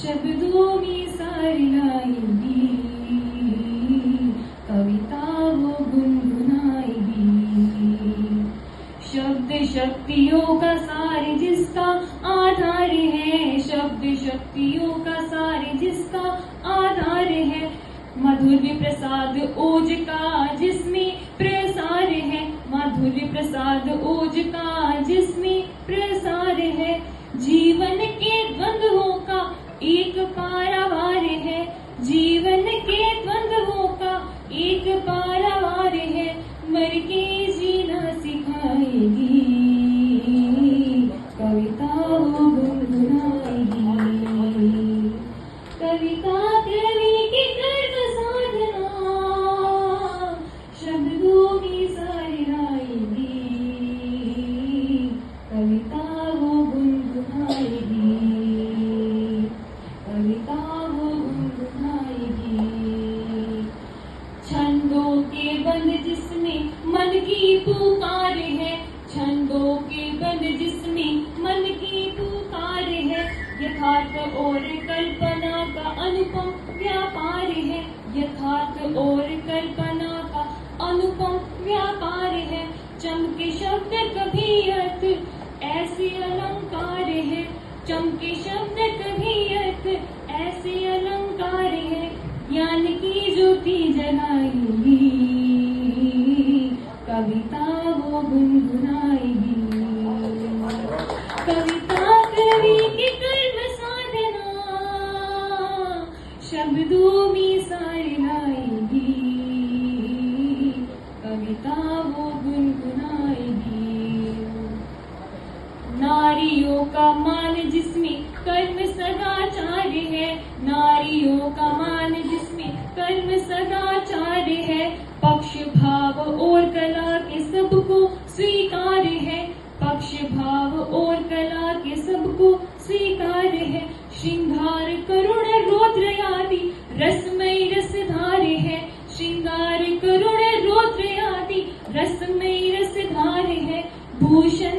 शब्दों में सारी लाएगी, कविता वो गुनगुनाएगी। शब्द शक्तियों का सार जिसका आधार है, शब्द शक्तियों का सार जिसका आधार है। माधुर्य प्रसाद ओज का जिसमें प्रसार है, माधुर्य प्रसाद ओज का जिसमें प्रसार है। जीवन के द्वंद्वों का एक पारावार है, जीवन के द्वंद्वों का एक पारावार है। मर के जीना सिखाएगी, कविता वो गुनगुनाएगी। कविता कवि की कर्म साधना, शब्दों में सारी लाएगी, कविता वो गुनगुनाएगी, कविता वो गुनगुनाएगी। छंदों के बंद जिसमें मन की पुकार है, छंदों के बंद जिसमें मन की पुकार है। यथार्थ और कल्पना का अनुपम व्यापार है, यथार्थ और कल्पना का अनुपम व्यापार है। चमके शब्द कभी अर्थ ऐसे अलंकार है, चमके शब्द कभी अर्थ ऐसे अलंकार है। ज्ञान की ज्योति जलाएगी, कविता वो गुनगुनाएगी। कविता कवि की कर्म साधना, शब्दों में सारी लाएगी, कविता वो गुनगुनाएगी। नारियों का मान जिसमें कर्म सदाचार है, नारियों का मान जिसमें कर्म सदाचार है। पक्ष भाव और कला के सबको स्वीकार है, पक्ष भाव और कला के सबको स्वीकार है। श्रृंगार करुण रौद्र आदि रसमय रसधार है, श्रृंगार करुण रौद्र आदि रसमय रसधार है। भूषण